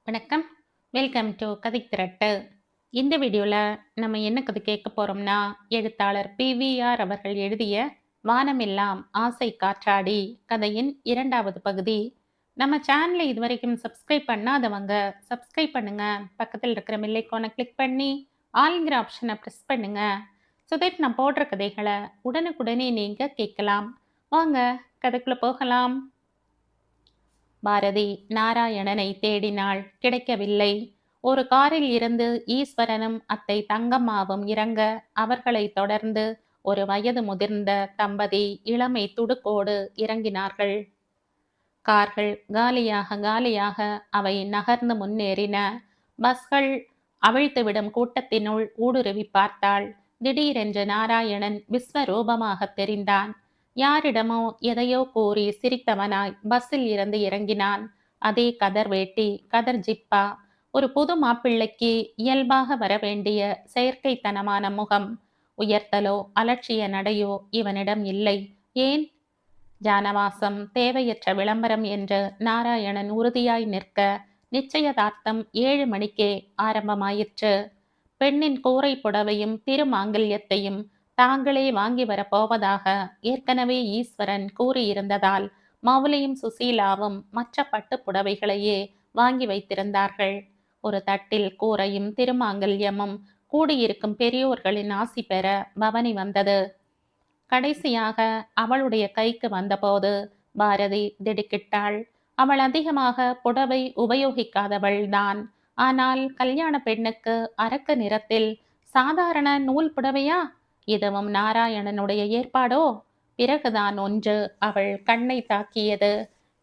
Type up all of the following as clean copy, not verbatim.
வணக்கம். Welcome to கதை திரட்டு. இந்த வீடியோவில் நம்ம என்ன கதை கேட்க போகிறோம்னா, எழுத்தாளர் PVR அவர்கள் எழுதிய வானமெல்லாம் ஆசை காற்றாடி கதையின் 2வது பகுதி. நம்ம சேனலை இதுவரைக்கும் சப்ஸ்கிரைப் பண்ணாதவங்க சப்ஸ்கிரைப் பண்ணுங்க. பக்கத்தில் இருக்கிற பெல் ஐகானை கிளிக் பண்ணி ஆல்ங்கிற ஆப்ஷனை ப்ரெஸ் பண்ணுங்க. ஸோ தட் நான் போடுற கதைகளை உடனுக்குடனே நீங்கள் கேட்கலாம். வாங்க கதைக்குள்ளே போகலாம். பாரதி நாராயணனை தேடினாள், கிடைக்கவில்லை. ஒரு காரில் இருந்து ஈஸ்வரனும் அத்தை தங்கம்மாவும் இறங்க, அவர்களை தொடர்ந்து ஒரு வயது முதிர்ந்த தம்பதி இளமை துடுக்கோடு இறங்கினார்கள். கார்கள் காலியாக காலியாக அவை நகர்ந்து முன்னேறின. பஸ்கள் அவிழ்த்துவிடும் கூட்டத்தினுள் ஊடுருவி பார்த்தாள். திடீரென்று நாராயணன் விஸ்வரூபமாக தெரிந்தான். யாரிடமோ எதையோ கூறி சிரித்தவனாய் பஸ்ஸில் இருந்து இறங்கினான். அதே கதர் வேட்டி, கதர் ஜிப்பா. ஒரு புது மாப்பிள்ளைக்கு இயல்பாக வரவேண்டிய செயற்கைத்தனமான முகம். உயர்த்தலோ அலட்சிய நடையோ இவனிடம் இல்லை. ஏன்? ஜானவாசம், தேவையற்ற விளம்பரம் என்று நாராயணன் உறுதியாய் நிற்க, நிச்சயதார்த்தம் 7 மணிக்கே ஆரம்பமாயிற்று. பெண்ணின் கூரை புடவையும் திருமாங்கல்யத்தையும் தாங்களே வாங்கி வரப்போவதாக ஏற்கனவே ஈஸ்வரன் கூறியிருந்ததால் மௌலியும் சுசீலாவும் மற்ற பட்டு புடவைகளையே வாங்கி வைத்திருந்தார்கள். ஒரு தட்டில் கூரையும் திருமாங்கல்யமும் கூடியிருக்கும் பெரியோர்களின் ஆசி பெற பவனி வந்தது. கடைசியாக அவளுடைய கைக்கு வந்தபோது பாரதி திடுக்கிட்டாள். அவள் அதிகமாக புடவை உபயோகிக்காதவள் தான். ஆனால் கல்யாண பெண்ணுக்கு அரக்கு நிறத்தில் சாதாரண நூல் புடவையா? இதுவும் நாராயணனுடைய ஏற்பாடோ? பிறகுதான் ஒன்று அவள் கண்ணை தாக்கியது.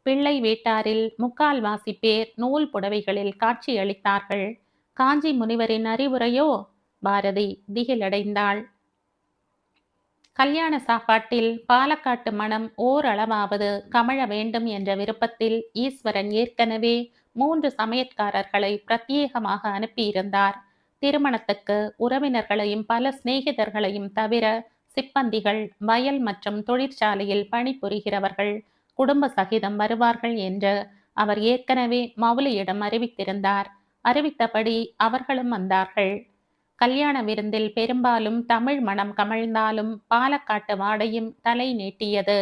பிள்ளை வீட்டாரில் முக்கால்வாசி பேர் நூல் புடவைகளில் காட்சியளித்தார்கள். காஞ்சி முனிவரின் அறிவுரையோ? பாரதி திகிலடைந்தாள். கல்யாண சாப்பாட்டில் பாலக்காட்டு மனம் ஓரளவாவது கமழ வேண்டும் என்ற விருப்பத்தில் ஈஸ்வரன் ஏற்கனவே 3 சமையற்காரர்களை பிரத்யேகமாக அனுப்பியிருந்தார். திருமணத்துக்கு உறவினர்களையும் பல சிநேகிதர்களையும் தவிர சிப்பந்திகள், வயல் மற்றும் தொழிற்சாலையில் பணிபுரிகிறவர்கள் குடும்ப சகிதம் வருவார்கள் என்று அவர் ஏற்கனவே மௌலியிடம் அறிவித்திருந்தார். அறிவித்தபடி அவர்களும் வந்தார்கள். கல்யாண விருந்தில் பெரும்பாலும் தமிழ் மணம் கமழ்ந்தாலும் பாலக்காட்டு வாடையும் தலை நீட்டியது.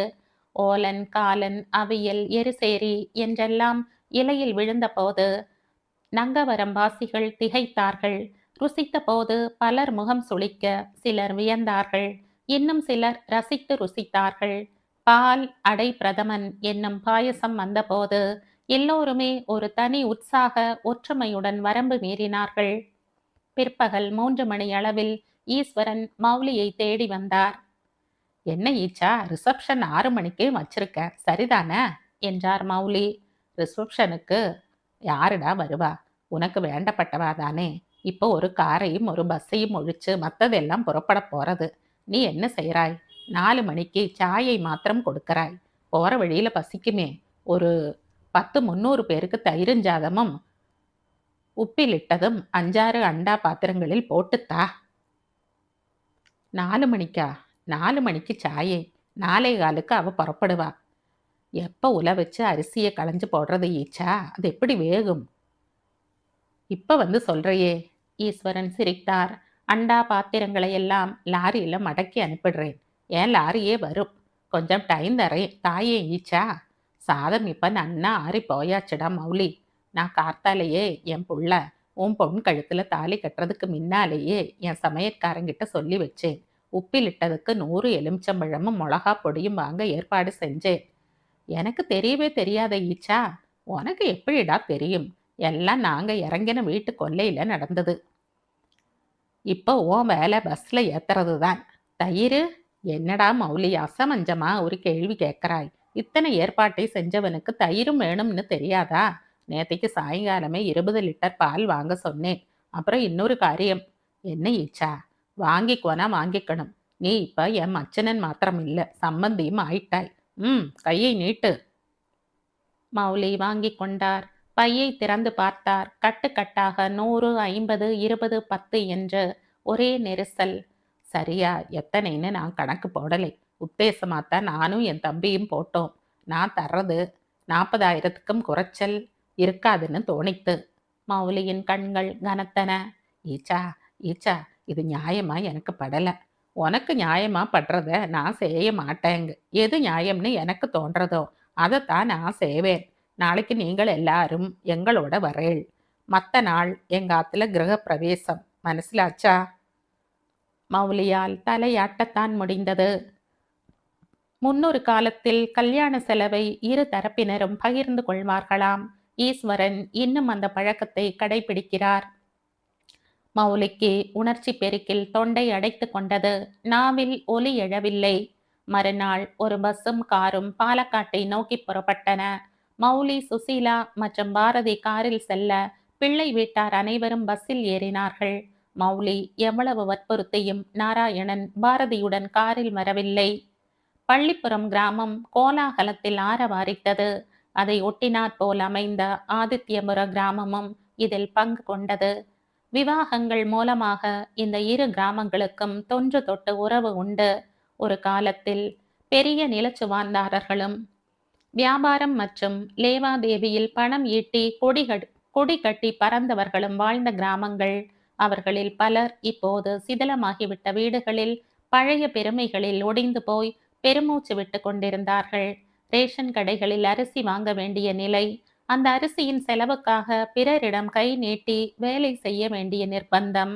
ஓலன், காலன், அவியல், எருசேரி என்றெல்லாம் இலையில் விழுந்தபோது நங்கவரம் வாசிகள் திகைத்தார்கள். ருசித்த போது பலர் முகம் சுளிக்க, சிலர் வியந்தார்கள். இன்னும் சிலர் ரசித்து ருசித்தார்கள். பால் அடை பிரதமன் என்னும் பாயசம் வந்தபோது எல்லோருமே ஒரு தனி உற்சாக ஒற்றுமையுடன் வரம்பு மீறினார்கள். பிற்பகல் 3 மணி அளவில் ஈஸ்வரன் மௌலியை தேடி வந்தார். என்ன ஈச்சா, ரிசப்ஷன் 6 மணிக்கே வச்சிருக்க, சரிதானே என்றார் மௌலி. ரிசப்ஷனுக்கு யாருடா வருவா? உனக்கு வேண்டப்பட்டவா தானே. இப்போ ஒரு காரையும் ஒரு பஸ்ஸையும் ஒழிச்சு மற்றதெல்லாம் புறப்பட போறது. நீ என்ன செய்கிறாய்? 4 மணிக்கு சாயை மாத்திரம் கொடுக்கறாய். போற வழியில பசிக்குமே. ஒரு 10-300 பேருக்கு தயிருஞ்சாதமும் உப்பிலிட்டதும் 5-6 அண்டா பாத்திரங்களில் போட்டுத்தா. 4 மணிக்கா? 4 மணிக்கு சாயை, 4:15க்கு அவ புறப்படுவா. எப்போ உல வச்சு அரிசியை களைஞ்சு போடுறது ஈச்சா? அது எப்படி வேகும்? இப்ப வந்து சொல்றையே. ஈஸ்வரன் சிரித்தார். அண்டா பாத்திரங்களை எல்லாம் லாரியில மடக்கி அனுப்பிடுறேன். ஏன் லாரியே வரும். கொஞ்சம் டைம் தரேன் தாயே ஈச்சா. சாதம் இப்ப நன்னா ஆறி போயாச்சுடா மௌலி. நான் கார்த்தாலேயே என் புள்ள உன் பொன் கழுத்துல தாலி கட்டுறதுக்கு முன்னாலேயே என் சமையற்காரங்கிட்ட சொல்லி வச்சேன். உப்பிலிட்டதுக்கு 100 எலுமிச்சம்பழமும் மிளகா பொடியும் வாங்க ஏற்பாடு செஞ்சேன். எனக்கு தெரியவே தெரியாத ஈச்சா? உனக்கு எப்படிடா தெரியும்? எல்லாம் நாங்க இறங்கின வீட்டு கொல்லையில நடந்தது. இப்போ உன் வேலை பஸ்ல ஏத்துறது தான். தயிர்? என்னடா மௌலி, அசமஞ்சமா ஒரு கேள்வி கேட்கறாய்? இத்தனை ஏற்பாட்டை செஞ்சவனுக்கு தயிரும் வேணும்னு தெரியாதா? நேத்தைக்கு சாயங்காலமே 20 லிட்டர் பால் வாங்க சொன்னேன். அப்புறம் இன்னொரு காரியம். என்ன ஈச்சா? வாங்கிக்கோனா வாங்கிக்கணும். நீ இப்ப என் மச்சனன் மாத்திரம் இல்லை, சம்பந்தியும் ஆயிட்டாய். கையை நீட்டு. மௌலி வாங்கி கொண்டார். பையை திறந்து பார்த்தார். கட்டுக்கட்டாக 100, 50, 20, 10 என்று ஒரே நெரிசல். சரியா எத்தனைன்னு நான் கணக்கு போடலை. உத்தேசமாத்தான் நானும் என் தம்பியும் போட்டோம். நான் தர்றது 40,000க்கும் குறைச்சல் இருக்காதுன்னு தோணித்து. மௌலியின் கண்கள் கனத்தன. ஈச்சா, ஈச்சா, இது நியாயமா எனக்கு படல. உனக்கு நியாயமா படுறத நான் செய்ய மாட்டேங்க. எது நியாயம்னு எனக்கு தோன்றதோ அதைத்தான் நான் செய்வேன். நாளைக்கு நீங்கள் எல்லாரும் எங்களோட வரேள். மத்த நாள் எங்க ஆத்துல கிரக பிரவேசம். மனசிலாச்சா? மௌலியால் தலையாட்டத்தான் முடிந்தது. முன்னொரு காலத்தில் கல்யாண செலவை இரு தரப்பினரும் பகிர்ந்து கொள்வார்களாம். ஈஸ்வரன் இன்னும் அந்த பழக்கத்தை கடைபிடிக்கிறார். மௌலிக்கு உணர்ச்சி பெருக்கில் தொண்டை அடைத்து கொண்டது. நாவில் ஒலி எழவில்லை. மறுநாள் ஒரு பஸ்ஸும் காரும் பாலக்காட்டை நோக்கி புறப்பட்டன. மௌலி, சுசீலா மற்றும் பாரதி காரில் செல்ல, பிள்ளை வீட்டார் அனைவரும் பஸ்ஸில் ஏறினார்கள். மௌலி எவ்வளவு வற்புறுத்தியும் நாராயணன் பாரதியுடன் காரில் வரவில்லை. பள்ளிப்புறம் கிராமம் கோலாகலத்தில் ஆரவாரித்தது. அதை ஒட்டினாற் போல் அமைந்த ஆதித்யபுர கிராமமும் இதில் பங்கு கொண்டது. விவாகங்கள் மூலமாக இந்த இரு கிராமங்களுக்கும் தொன்று தொட்டு உறவு உண்டு. ஒரு காலத்தில் பெரிய நிலச்சுவார்ந்தாரர்களும் வியாபாரம் மற்றும் லேவாதேவியில் பணம் ஈட்டி கொடி கட்டி பறந்தவர்களும் வாழ்ந்த கிராமங்கள். அவர்களில் பலர் இப்போது சிதிலமாகிவிட்ட வீடுகளில் பழைய பெருமைகளில் ஒடிந்து போய் பெருமூச்சு விட்டு கொண்டிருந்தார்கள். ரேஷன் கடைகளில் அரிசி வாங்க வேண்டிய நிலை. அந்த அரிசியின் செலவுக்காக பிறரிடம் கை நீட்டி வேலை செய்ய வேண்டிய நிர்பந்தம்.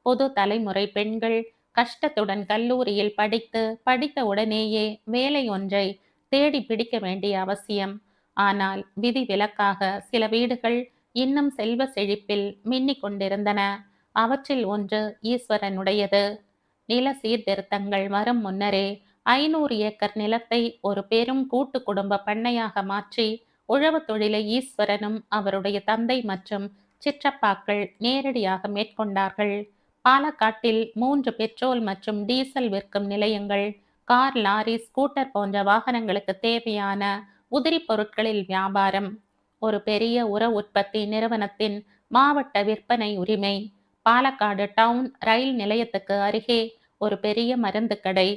புது தலைமுறை பெண்கள் கஷ்டத்துடன் கல்லூரியில் படித்த உடனேயே வேலை ஒன்றை தேடி பிடிக்க வேண்டிய அவசியம். ஆனால் விதி விலக்காக சில வீடுகள் இன்னும் செல்வ செழிப்பில் மின்னிக் கொண்டிருந்தன. அவற்றில் ஒன்று ஈஸ்வரனுடையது. நில சீர்திருத்தங்கள் வரும் முன்னரே 500 ஏக்கர் நிலத்தை ஒரு பெரும் கூட்டு குடும்ப பண்ணையாக மாற்றி உழவு தொழிலை ஈஸ்வரனும் அவருடைய தந்தை மற்றும் சிற்றப்பாக்கள் நேரடியாக மேற்கொண்டார்கள். பாலக்காட்டில் 3 பெட்ரோல் மற்றும் டீசல் விற்கும் நிலையங்கள், கார், லாரி, ஸ்கூட்டர் போன்ற வாகனங்களுக்கு தேவையான உதிரி பொருட்களில் வியாபாரம், ஒரு பெரிய உர உற்பத்தி நிறுவனத்தின் மாவட்ட விற்பனை உரிமை, பாலக்காடு டவுன் ரயில் நிலையத்துக்கு அருகே ஒரு பெரிய மருந்து கடை,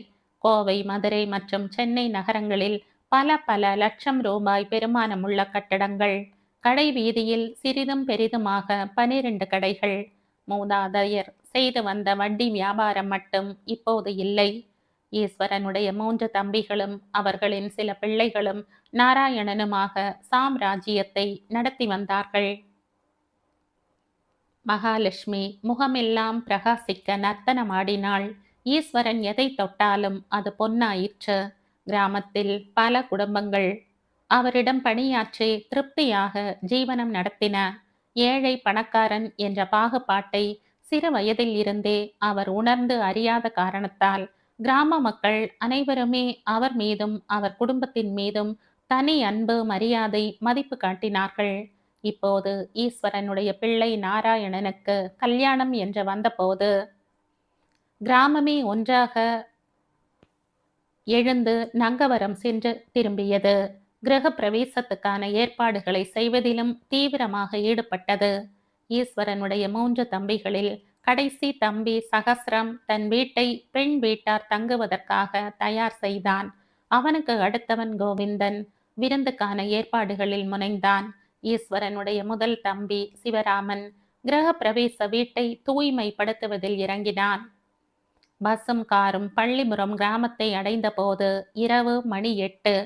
கோவை, மதுரை மற்றும் சென்னை நகரங்களில் பல லட்சம் ரூபாய் பெருமானமுள்ள கட்டடங்கள், கடை வீதியில் சிறிதும் பெரிதுமாக 12 கடைகள். மூதாதையர் செய்து வந்த வட்டி வியாபாரம் மட்டும் இப்போது இல்லை. ஈஸ்வரனுடைய 3 தம்பிகளும் அவர்களின் சில பிள்ளைகளும் நாராயணனுமாக சாம்ராஜ்யத்தை நடத்தி வந்தார்கள். மகாலட்சுமி முகமெல்லாம் பிரகாசிக்க நர்த்தனமாடினாள். ஈஸ்வரன் எதை தொட்டாலும் அது பொன்னாயிற்று. கிராமத்தில் பல குடும்பங்கள் அவரிடம் பணியாற்றி திருப்தியாக ஜீவனம் நடத்தின. ஏழை பணக்காரன் என்ற பாகுபாட்டை சிறு வயதில் இருந்தே அவர் உணர்ந்து அறியாத காரணத்தால் கிராம மக்கள் அனைவருமே அவர் மீதும் அவர் குடும்பத்தின் மீதும் தனி அன்பு, மரியாதை, மதிப்பு காட்டினார்கள். இப்போது ஈஸ்வரனுடைய பிள்ளை நாராயணனுக்கு கல்யாணம் என்று வந்தபோது கிராமமே ஒன்றாக எழுந்து நங்கவரம் சென்று திரும்பியது. கிரக பிரவேசத்துக்கான ஏற்பாடுகளை செய்வதிலும் தீவிரமாக ஈடுபட்டது. ஈஸ்வரனுடைய 3 தம்பிகளில் கடைசி தம்பி சகஸ்ரம் தன் வீட்டை பெண் வீட்டார் தங்குவதற்காக தயார் செய்தான். அவனுக்கு அடுத்தவன் கோவிந்தன் விருந்துக்கான ஏற்பாடுகளில் முனைந்தான். ஈஸ்வரனுடைய முதல் தம்பி சிவராமன் கிரக பிரவேச வீட்டை தூய்மைப்படுத்துவதில் இறங்கினான். பஸ்ஸும் காரும் பள்ளிபுரம் கிராமத்தை அடைந்த போது இரவு மணி 8.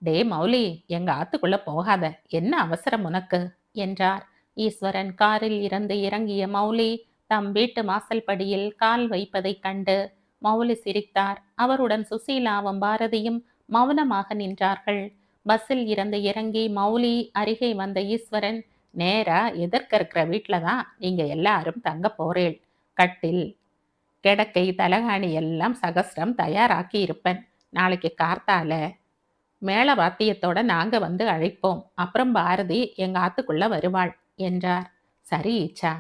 டே மௌலி, எங்க ஆத்துக்குள்ள போகாத, என்ன அவசரம் உனக்கு என்றார். ஈஸ்வரன் காரில் இருந்து இறங்கிய மௌலி தம் வீட்டு வாசல் படியில் கால் வைப்பதைக் கண்டு மௌலி சிரித்தார். அவருடன் சுசீலாவும் பாரதியும் மௌனமாக நின்றார்கள். பஸ்ஸில் இருந்து இறங்கி மௌலி அருகே வந்த ஈஸ்வரன், நேரா எதிர்க்க இருக்கிற வீட்டில தான் நீங்க எல்லாரும் தங்க போறேள். கட்டில், கிடக்கை, தலகாணி எல்லாம் சகஸ்ரம் தயாராக்கி இருப்பேன். நாளைக்கு கார்த்தால மேள வாத்தியத்தோட நாங்க வந்து அழைப்போம். அப்புறம் பாரதி எங்க ஆத்துக்குள்ள வருவாள் என்றார். சரி ஈச்சா,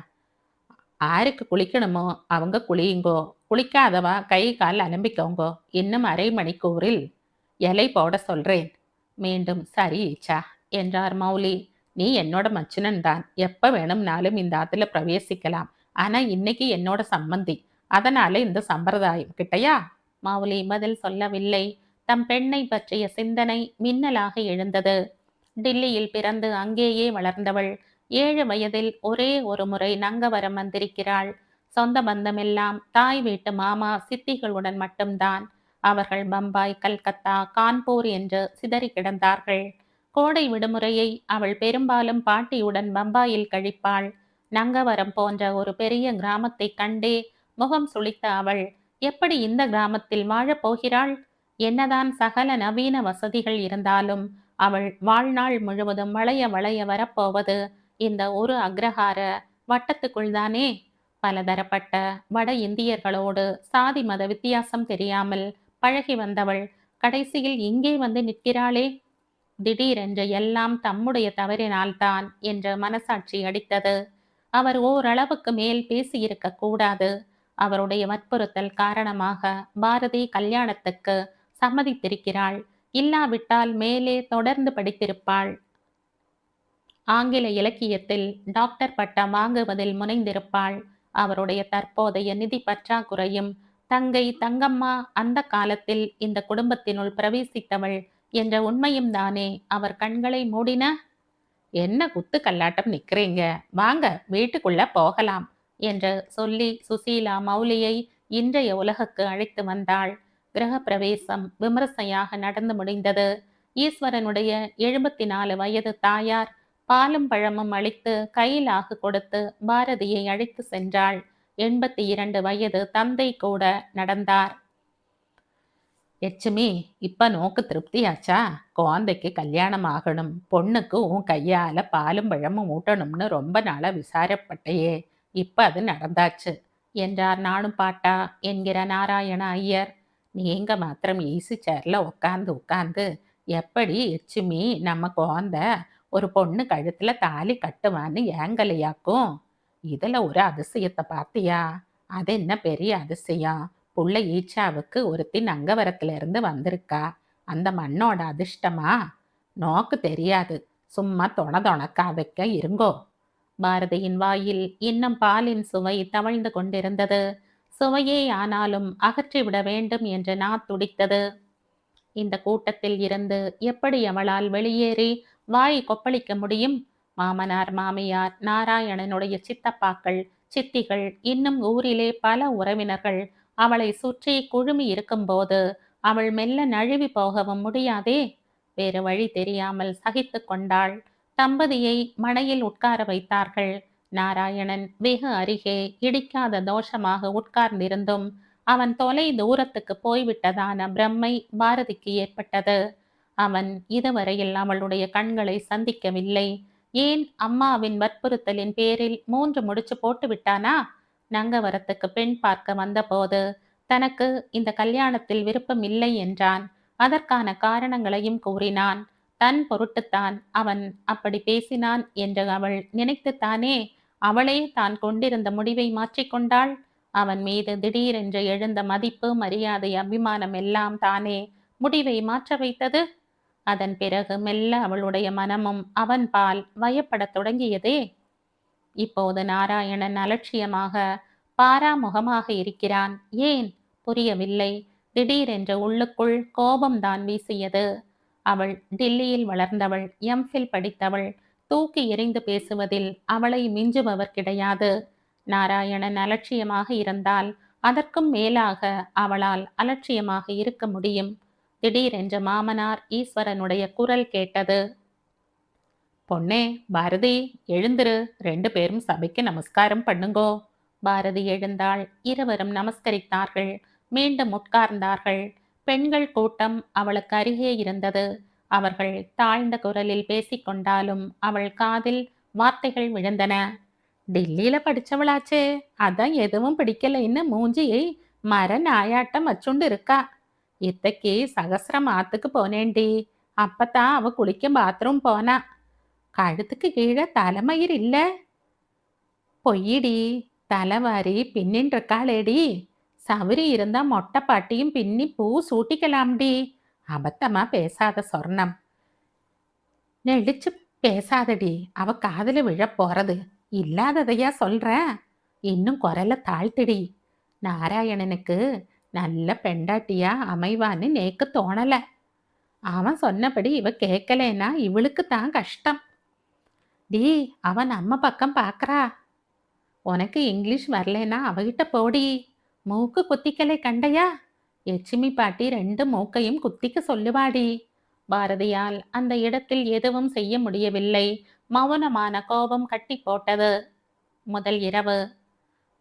ஆருக்கு குளிக்கணுமோ அவங்க குளியுங்கோ, குளிக்காதவா கை கால் அலம்பிக்கோங்கோ. இன்னும் அரை மணிக்கூரில் இலை போட சொல்றேன். மீண்டும் சரி ஈச்சா என்றார் மௌலி. நீ என்னோட மச்சினன் தான், எப்ப வேணும்னாலும் இந்த ஆத்துல பிரவேசிக்கலாம். ஆனா இன்னைக்கு என்னோட சம்மந்தி, அதனால இந்த சம்பிரதாயம் கிட்டையா? மௌலி பதில் சொல்லவில்லை. தம் பெண்ணை பற்றிய சிந்தனை மின்னலாக எழுந்தது. டில்லியில் பிறந்து அங்கேயே வளர்ந்தவள், 7 வயதில் ஒரே ஒரு முறை நங்கவரம் வந்திருக்கிறாள். சொந்த பந்தமெல்லாம் தாய் வீட்டு மாமா சித்திகளுடன் மட்டும்தான். அவர்கள் பம்பாய், கல்கத்தா, கான்பூர் என்று சிதறி கிடந்தார்கள். கோடை விடுமுறையை அவள் பெரும்பாலும் பாட்டியுடன் பம்பாயில் கழிப்பாள். நங்கவரம் போன்ற ஒரு பெரிய கிராமத்தை கண்டே முகம் சுளித்த அவள் எப்படி இந்த கிராமத்தில் வாழப் போகிறாள்? என்னதான் சகல நவீன வசதிகள் இருந்தாலும் அவள் வாழ்நாள் முழுவதும் வளைய வளைய வரப்போவது இந்த ஒரு அக்ரஹார வட்டத்துக்குள்தானே. பலதரப்பட்ட வட இந்தியர்களோடு சாதி மத வித்தியாசம் தெரியாமல் பழகி வந்தவள் கடைசியில் இங்கே வந்து நிற்கிறாளே. திடீரென்று எல்லாம் தம்முடைய தவறினால்தான் என்ற மனசாட்சி அடித்தது. அவர் ஓரளவுக்கு மேல் பேசியிருக்க கூடாது. அவருடைய வற்புறுத்தல் காரணமாக பாரதி கல்யாணத்துக்கு சம்மதித்திருக்கிறாள். இல்லாவிட்டால் மேலே தொடர்ந்து படித்திருப்பாள். ஆங்கில இலக்கியத்தில் டாக்டர் பட்டம் வாங்குவதில் முனைந்திருப்பாள். அவருடைய தற்போதைய நிதி பற்றாக்குறையும் தங்கை தங்கம்மா அந்த காலத்தில் இந்த குடும்பத்தினுள் பிரவேசித்தவள் என்ற உண்மையும் தானே அவர் கண்களை மூடின. என்ன குத்து கல்லாட்டம் நிக்கிறீங்க, வாங்க வீட்டுக்குள்ள போகலாம் என்று சொல்லி சுசீலா மௌலியை இன்றைய உலகுக்கு அழைத்து வந்தாள். கிரக பிரவேசம் விமரிசையாக நடந்து முடிந்தது. ஈஸ்வரனுடைய 74 வயது தாயார் பாலும் பழமும் அளித்து கையிலாக கொடுத்து பாரதியை அழைத்து சென்றாள். 82 வயது தந்தை கூட நடந்தார். லட்சுமி, இப்ப நோக்கு திருப்தியாச்சா? குழந்தைக்கு கல்யாணம் ஆகணும், பொண்ணுக்கு உன் கையால பாலும் பழமும் ஊட்டணும்னு ரொம்ப நாளா விசாரப்பட்டையே, இப்ப அது நடந்தாச்சு என்றார். நானும் பாட்டா என்கிற நாராயண ஐயர். நீங்க மாத்திரம் ஈசி சேர்ல உட்காந்து உட்காந்து எப்படி லட்சுமி நம்ம குழந்தை ஒரு பொண்ணு கழுத்துல தாலி கட்டுவான்னு ஏங்கலையாக்கும். இதுல ஒரு அதிசயத்தை பார்த்தியா? அது என்ன பெரிய அதிசயம்? புள்ள ஈச்சாவுக்கு ஒருத்தி நங்கவரத்துல இருந்து வந்திருக்கா. அந்த மண்ணோட அதிர்ஷ்டமா? நோக்கு தெரியாது, சும்மா தொணக்காதைக்க இருங்கோ. பாரதியின் வாயில் இன்னும் பாலின் சுவை தவழ்ந்து கொண்டிருந்தது. சுவையே ஆனாலும் அகற்றிவிட வேண்டும் என்று நான் துடித்தது. இந்த கூட்டத்தில் இருந்து எப்படி அவளால் வெளியேறி வாய் கொப்பளிக்க முடியும்? மாமனார், மாமியார், நாராயணனுடைய சித்தப்பாக்கள், சித்திகள், இன்னும் ஊரிலே பல உறவினர்கள் அவளை சுற்றி குழுமி இருக்கும்போது அவள் மெல்ல நழுவி போகவும் முடியாதே. வேறு வழி தெரியாமல் சகித்து கொண்டாள். தம்பதியை மணையில் உட்கார வைத்தார்கள். நாராயணன் வெகு அருகே இடிக்காத தோஷமாக உட்கார்ந்திருந்தும் அவன் தொலை தூரத்துக்கு போய்விட்டதான பிரம்மை பாரதிக்கு ஏற்பட்டது. அவன் இதுவரையில் அவளுடைய கண்களை சந்திக்கவில்லை. ஏன் அம்மாவின் வற்புறுத்தலின் பேரில் 3 முடிச்சு போட்டு விட்டானா? நங்கவரத்துக்கு பெண் பார்க்க வந்தபோது தனக்கு இந்த கல்யாணத்தில் விருப்பம் இல்லை என்றான். அதற்கான காரணங்களையும் கூறினான். தன் பொருட்டுத்தான் அவன் அப்படி பேசினான் என்று அவள் நினைத்துத்தானே அவளே தான் கொண்டிருந்த முடிவை மாற்றிக்கொண்டாள். அவன் மீது திடீரென்று எழுந்த மதிப்பு, மரியாதை, அபிமானம் எல்லாம் தானே முடிவை மாற்ற வைத்தது. அதன் பிறகு மெல்ல அவளுடைய மனமும் அவன் பால் வயப்படத் தொடங்கியதே. இப்போது நாராயணன் அலட்சியமாக பாராமுகமாக இருக்கிறான். ஏன் புரியவில்லை. திடீரென்று உள்ளுக்குள் கோபம்தான் வீசியது. அவள் டில்லியில் வளர்ந்தவள், எம்ஃபில் படித்தவள். தூக்கி எறிந்து பேசுவதில் அவளை மிஞ்சுபவர் கிடையாது. நாராயணன் அலட்சியமாக இருந்தால் அதற்கும் மேலாக அவளால் அலட்சியமாக இருக்க முடியும். திடீரென்று மாமனார் ஈஸ்வரனுடைய குரல் கேட்டது. பொன்னே, பாரதி எழுந்திரு, 2 பேரும் சபைக்கு நமஸ்காரம் பண்ணுங்கோ. பாரதி எழுந்தாள். இருவரும் நமஸ்கரித்தார்கள். மீண்டும் உட்கார்ந்தார்கள். பெண்கள் கூட்டம் அவளுக்கு அருகே இருந்தது. அவர்கள் தாழ்ந்த குரலில் பேசிக்கொண்டாலும் அவள் காதில் வார்த்தைகள் விழுந்தன. டில்லியில படிச்சவளாச்சே, அதான் எதுவும் பிடிக்கலைன்னு மூஞ்சியை மர நாயாட்டம் வச்சுண்டு இருக்கா. இத்தைக்கு சகசிரம் ஆத்துக்கு போனேன்டி. அப்பத்தான் அவ குளிக்க பாத்ரூம் போனா. கழுத்துக்கு கீழே தலைமயிர் இல்ல. பொய்யிடி, தலைவாரி பின்னின் இருக்காளேடி. சவரி இருந்தா மொட்டை பாட்டியும் பின்னி பூ சூட்டிக்கலாம்டி. அபத்தமா பேசாத சொர்ணம். நெளிச்சு பேசாதடி, அவ காதுல விழ போறது. இல்லாததையா சொல்ற? இன்னும் குரல தாழ்த்திடி. நாராயணனுக்கு நல்ல பெண்டாட்டியா அமைவான்னு நேக்கு தோணல. அவன் சொன்னபடி இவ கேட்கலேனா இவளுக்கு தான் கஷ்டம். டி, அவன் நம்ம பக்கம் பாக்கறா. உனக்கு இங்கிலீஷ் வரலேன்னா அவகிட்ட போடி. மூக்கு குத்திக்கலை கண்டையா? எச்சிமி பாட்டி 2 மூக்கையும் குத்திக்க சொல்லுவாடி. பாரதியால் அந்த இடத்தில் எதுவும் செய்ய முடியவில்லை. மௌனமான கோபம் கட்டி போட்டது. முதல் இரவு.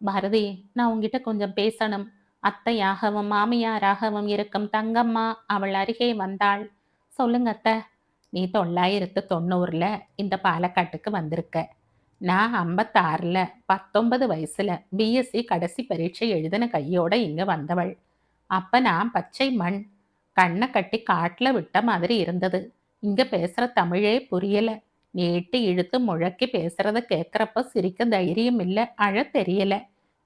பாரதி, நான் உன்கிட்ட கொஞ்சம் பேசணும். அத்தையாகவும் மாமியாராகவும் இருக்கும் தங்கம்மா அவள் அருகே வந்தாள். சொல்லுங்க அத்தை. நீ 990ல இந்த பாலக்காட்டுக்கு வந்திருக்க. நான் 56ல 19 வயசுல பிஎஸ்சி கடைசி பரீட்சை எழுதின கையோட இங்க வந்தவள். அப்ப நான் பச்சை மண். கண்ணை கட்டி காட்டுல விட்ட மாதிரி இருந்தது. இங்க பேசுற தமிழே புரியல. நீட்டு இழுத்து முழக்கி பேசுறத கேட்கறப்ப சிரிக்க தைரியம் இல்ல, அழ தெரியல.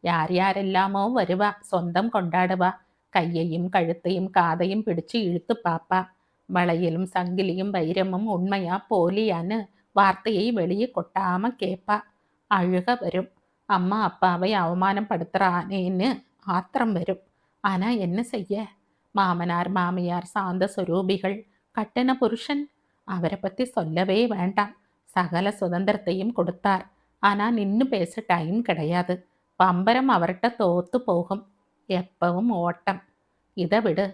யார் யாரெல்லாமோ வருவா, சொந்தம் கொண்டாடுவா. கையையும் கழுத்தையும் காதையும் பிடிச்சு இழுத்து பாப்பா. வளையலும் சங்கிலியும் வைரமும் உண்மையா போலியான்னு வார்த்தையை வெளியே கொட்டாம கேட்பா. அழுக வரும். அம்மா அப்பாவை அவமானப்படுத்துறானேன்னு ஆத்திரம் வரும். ஆனா என்ன செய்ய? மாமனார் மாமியார் சாந்த சுரூபிகள். கட்டின புருஷன், அவரை பத்தி சொல்லவே வேண்டாம். சகல சுதந்திரத்தையும் கொடுத்தார். ஆனா நின்னு பேச டைம் கிடையாது. பம்பரம் அவர்கிட்ட தோத்து போகும். எப்பவும் ஓட்டம். இதை விடு.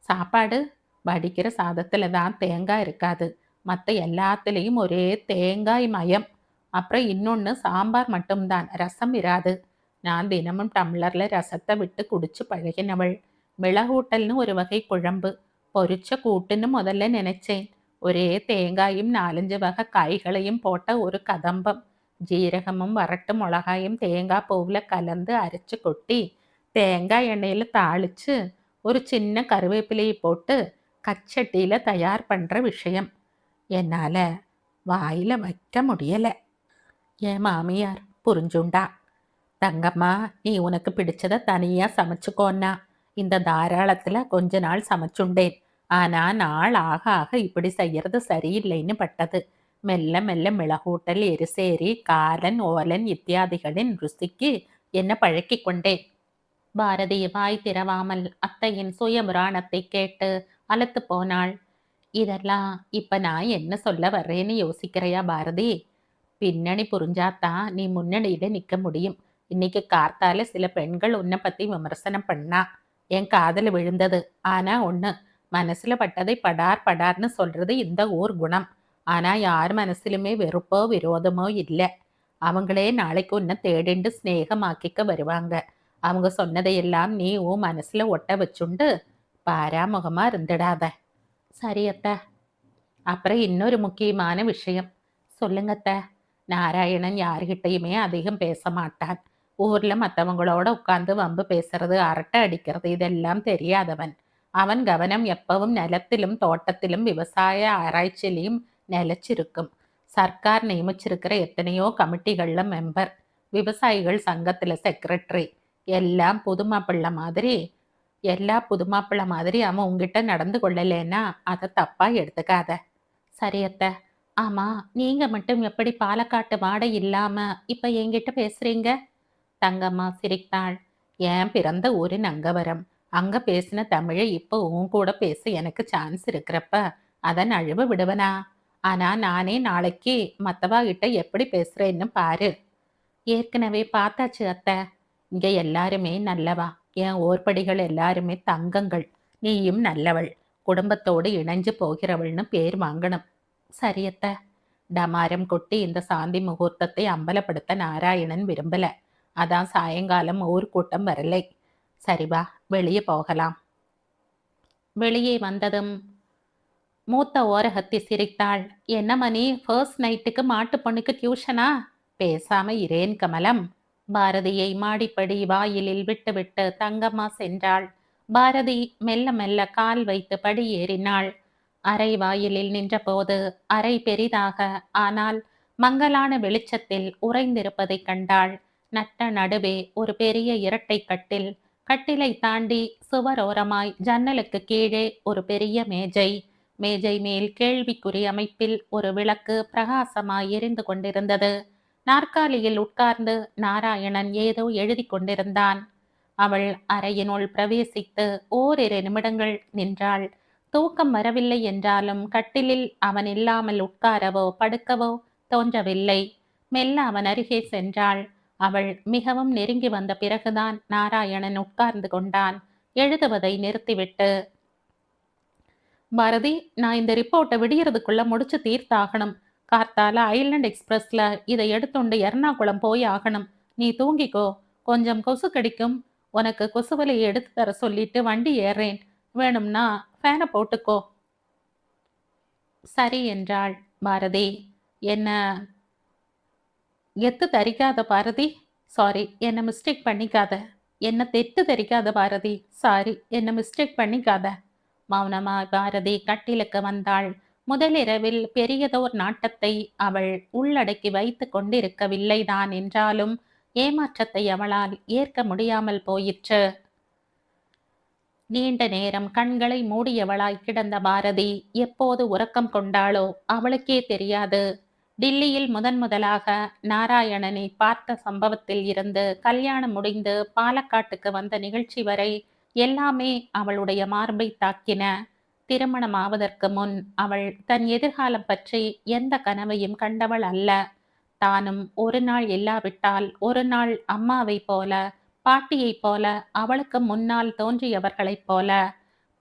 சாப்பாடு வடிக்கிற சாதத்துல தான் தேங்காய் இருக்காது. மற்ற எல்லாத்துலேயும் ஒரே தேங்காய் மயம். அப்புறம் இன்னொன்று சாம்பார் மட்டும்தான், ரசம் இராது. நான் தினமும் டம்ளர்ல ரசத்தை விட்டு குடிச்சு பழகினவள். மிளகூட்டல்னு ஒரு வகை குழம்பு. பொரிச்ச கூட்டுன்னு முதல்ல நினைச்சேன். ஒரே தேங்காயும் 4-5 வகை காய்களையும் போட்ட ஒரு கதம்பம். ஜீரகமும் வரட்டு மிளகாயும் தேங்காய் பூவில் கலந்து அரைச்சு கொட்டி தேங்காய் எண்ணெயில் தாளிச்சு ஒரு சின்ன கருவேப்பிலையை போட்டு கச்சட்டியில தயார் பண்ற விஷயம் என்னால வாயில வைக்க முடியல. என் மாமியார் புரிஞ்சுண்டா. தங்கம்மா, நீ உனக்கு பிடிச்சத தனியா சமைச்சுக்கோன்னா. இந்த தாராளத்துல கொஞ்ச நாள் சமைச்சுண்டேன். ஆனா நாள் ஆக ஆக இப்படி செய்யறது சரியில்லைன்னு பட்டது. மெல்ல மெல்ல மிளகூட்டல், எரிசேரி, காலன், ஓலன் இத்தியாதிகளின் ருசிக்கு என்ன பழக்கி கொண்டேன். பாரதி வாய் திறவாமல் அத்தையின் சுயபுராணத்தை கேட்டு அலுத்து போனாள். இதெல்லாம் இப்ப நான் என்ன சொல்ல வர்றேன்னு யோசிக்கிறையா பாரதி? பின்னணி புரிஞ்சாதான் நீ முன்னணியில நிக்க முடியும். இன்னைக்கு கார்த்தால சில பெண்கள் உன்னை பத்தி விமர்சனம் பண்ணா. என் காதல விழுந்தது. ஆனா ஒண்ணு, மனசுல பட்டதை படார் படார்னு சொல்றது இந்த ஊர் குணம். ஆனா யார் மனசுலுமே வெறுப்போ விரோதமோ இல்லை. அவங்களே நாளைக்கு உன்னை தேடிண்டு ஸ்நேகமாக்கிக்க வருவாங்க. அவங்க சொன்னதையெல்லாம் நீ உன் மனசுல ஒட்ட வச்சுண்டு பாராமுகமா இருந்துடாத. சரியத்த. அப்புறம் இன்னொரு முக்கியமான விஷயம். சொல்லுங்கத்த. நாராயணன் யாருகிட்டையுமே அதிகம் பேச மாட்டான். ஊர்ல மற்றவங்களோட உட்கார்ந்து வம்பு பேசுறது, அரட்டை அடிக்கிறது இதெல்லாம் தெரியாதவன். அவன் கவனம் எப்பவும் நிலத்திலும் தோட்டத்திலும் விவசாய ஆராய்ச்சியிலையும் நிலைச்சிருக்கும். சர்க்கார் நியமிச்சிருக்கிற எத்தனையோ கமிட்டிகள்ல மெம்பர், விவசாயிகள் சங்கத்துல செக்ரட்டரி, எல்லாம் புதுமாப்பிள்ளை மாதிரி அவன் உங்ககிட்ட நடந்து கொள்ளலேன்னா அதை தப்பா எடுத்துக்காத. சரியத்த. ஆமா, நீங்க மட்டும் எப்படி பாலக்காட்டு வாடை இல்லாம இப்ப என்கிட்ட பேசுறீங்க? தங்கம்மா சிரித்தாள். ஏன் பிறந்த ஊரு நங்கவரம். அங்க பேசின தமிழை இப்போ உன் கூட பேச எனக்கு சான்ஸ் இருக்கிறப்ப அதை நழுவ விடுவனா? ஆனா நானே நாளைக்கு மத்தவா கிட்ட எப்படி பேசுறேன்னு பாரு. ஏற்கனவே பார்த்தாச்சு அத்தை. இங்க எல்லாருமே நல்லவா. என் ஓர்படிகள் எல்லாருமே தங்கங்கள். நீயும் நல்லவள். குடும்பத்தோடு இணைஞ்சு போகிறவள்னு பேர் வாங்கணும். சரியத்த. டமாரம் கொட்டி இந்த சாந்தி முகூர்த்தத்தை அம்பலப்படுத்த நாராயணன் விரும்பல. அதான் சாயங்காலம் ஊர்க்கூட்டம் வரலை. சரிவா, வெளியே போகலாம். வெளியே வந்ததும் மூத்த ஓரகத்தி சிரித்தாள். என்ன மணி, ஃபர்ஸ்ட் நைட்டுக்கு மாட்டு பொண்ணுக்கு டியூஷனா? பேசாம இரேன் கமலம். பாரதியை மாடிப்படி வாயிலில் விட்டுவிட்டு தங்கம்மா சென்றாள். பாரதி மெல்ல மெல்ல கால் வைத்து படி ஏறினாள். அறை வாயிலில் நின்றபோது அறை பெரிதாக, ஆனால் மங்கலான வெளிச்சத்தில் உறைந்திருப்பதைக் கண்டாள். நட்ட நடுவே ஒரு பெரிய இரட்டை கட்டில். கட்டிலை தாண்டி சுவரோரமாய் ஜன்னலுக்கு கீழே ஒரு பெரிய மேஜை. மேஜை மேல் கேள்விக்குறி அமைப்பில் ஒரு விளக்கு பிரகாசமாய் எரிந்து கொண்டிருந்தது. நாற்காலியில் உட்கார்ந்து நாராயணன் ஏதோ எழுதி கொண்டிருந்தான். அவள் அறையினுள் பிரவேசித்து ஓரிரு நிமிடங்கள் நின்றாள். தூக்கம் வரவில்லை என்றாலும் கட்டிலில் அவன் இல்லாமல் உட்காரவோ படுக்கவோ தோன்றவில்லை. மெல்ல அவன் அருகே சென்றாள். அவள் மிகவும் நெருங்கி வந்த பிறகுதான் நாராயணன் உட்கார்ந்து கொண்டான். எழுதுவதை நிறுத்திவிட்டு, பாரதி, நான் இந்த ரிப்போர்ட்டை விடியறதுக்குள்ள முடிச்சு தீர்த்தாகணும். கார்த்தால ஐலண்ட் எக்ஸ்பிரஸ்ல இதை எடுத்துண்டு எர்ணாகுளம் போய் ஆகணும். நீ தூங்கிக்கோ. கொஞ்சம் கொசு கடிக்கும். உனக்கு கொசுவலையை எடுத்து தர சொல்லிட்டு வண்டி ஏறேன். வேணும்னா ஃபேனை போட்டுக்கோ. சரி என்றாள் பாரதி. என்ன எத்து தரிக்காத பாரதி? சாரி, என்ன மிஸ்டேக் பண்ணிக்காத. என்ன தெட்டு தரிக்காத பாரதி. சாரி, என்ன மிஸ்டேக் பண்ணிக்காத. மௌனமாய் பாரதி கட்டிலுக்கு வந்தாள். முதலிரவில் பெரியதோர் நாட்டத்தை அவள் உள்ளடக்கி வைத்து கொண்டிருக்கவில்லைதான் என்றாலும் ஏமாற்றத்தை அவளால் ஏற்க முடியாமல் போயிற்று. நீண்ட நேரம் கண்களை மூடியவளாய் கிடந்த பாரதி எப்போது உறக்கம் கொண்டாளோ அவளுக்கே தெரியாது. டில்லியில் முதலாக நாராயணனை பார்த்த சம்பவத்தில் இருந்து கல்யாணம் முடிந்து பாலக்காட்டுக்கு வந்த நிகழ்ச்சி வரை எல்லாமே அவளுடைய மார்பை தாக்கின. திருமணமாவதற்கு முன் அவள் தன் எதிர்காலம் பற்றி எந்த கனவையும் கண்டவள் அல்ல. தானும் ஒரு நாள் இல்லாவிட்டால் ஒரு நாள் அம்மாவைப் போல, பாட்டியைப் போல, அவளுக்கு முன்னால் தோன்றியவர்களைப் போல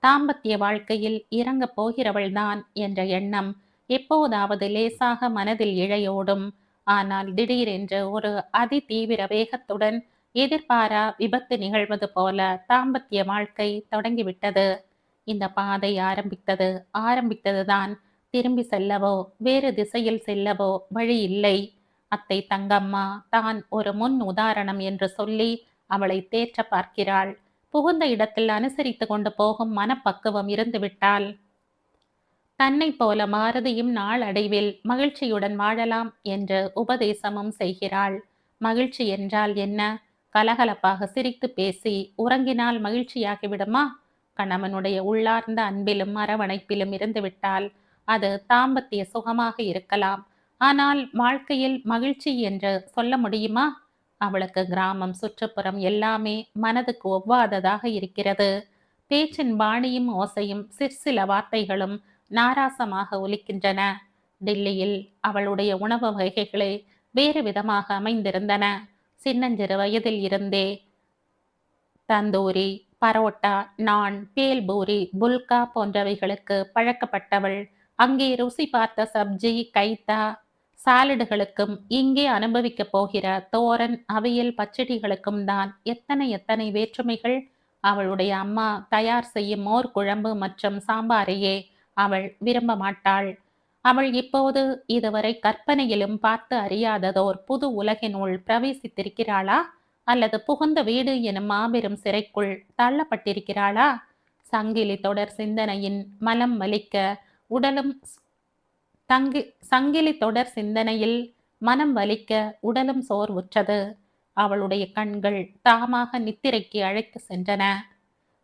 தாம்பத்திய வாழ்க்கையில் இறங்கப் போகிறவள்தான் என்ற எண்ணம் எப்போதாவது லேசாக மனதில் இழையோடும். ஆனால் திடீரென்று ஒரு அதி தீவிர வேகத்துடன் எதிர்பாரா விபத்து நிகழ்வது போல தாம்பத்திய வாழ்க்கை தொடங்கிவிட்டது. இந்த பாதை ஆரம்பித்ததுதான். திரும்பி செல்லவோ வேறு திசையில் செல்லவோ வழி இல்லை. அத்தை தங்கம்மா தான் ஒரு முன் உதாரணம் என்று சொல்லி அவளை தேற்ற பார்க்கிறாள். புகுந்த இடத்தில் அனுசரித்து கொண்டு போகும் மனப்பக்குவம் இருந்துவிட்டால் தன்னை போல பாரதியும் நாளடைவில் மகிழ்ச்சியுடன் வாழலாம் என்று உபதேசமும் செய்கிறாள். மகிழ்ச்சி என்றால் என்ன? கலகலப்பாக சிரித்து பேசி உறங்கினால் மகிழ்ச்சியாகிவிடுமா? கணவனுடைய உள்ளார்ந்த அன்பிலும் அரவணைப்பிலும் இருந்துவிட்டால் அது தாம்பத்திய சுகமாக இருக்கலாம். ஆனால் வாழ்க்கையில் மகிழ்ச்சி என்று சொல்ல முடியுமா? அவளுக்கு கிராமம், சுற்றுப்புறம் எல்லாமே மனதுக்கு ஒவ்வாததாக இருக்கிறது. பேச்சின் பாணியும் ஓசையும் சிற்சில வார்த்தைகளும் நாராசமாக ஒலிக்கின்றன. டில்லியில் அவளுடைய உணவு வகைகளே வேறு விதமாக அமைந்திருந்தன. சின்னஞ்சிறு வயதில் இருந்தே தந்தூரி, பரோட்டா, நான், பேல்பூரி, புல்கா போன்றவைகளுக்கு பழக்கப்பட்டவள். அங்கே ருசி பார்த்த சப்ஜி, கைத்தா, சாலடுகளுக்கும் இங்கே அனுபவிக்கப் போகிற தோரன், அவியல், பச்சடிகளுக்கும் தான் எத்தனை எத்தனை வேற்றுமைகள்! அவளுடைய அம்மா தயார் செய்யும் மோர் குழம்பு மற்றும் சாம்பாரையே அவள் விரும்ப மாட்டாள். அவள் இப்போது இதுவரை கற்பனையிலும் பார்த்து அறியாததோர் புது உலகினுள் பிரவேசித்திருக்கிறாளா? அல்லது புகுந்த வீடு எனும் மாபெரும் சிறைக்குள் தள்ளப்பட்டிருக்கிறாளா? சங்கிலி தொடர் சிந்தனையின் மலம் வலிக்க உடலும் சங்கிலி தொடர் சிந்தனையில் மனம் வலிக்க உடலும் சோர்வுற்றது. அவளுடைய கண்கள் தாமாக நித்திரைக்கு அழைத்து சென்றன.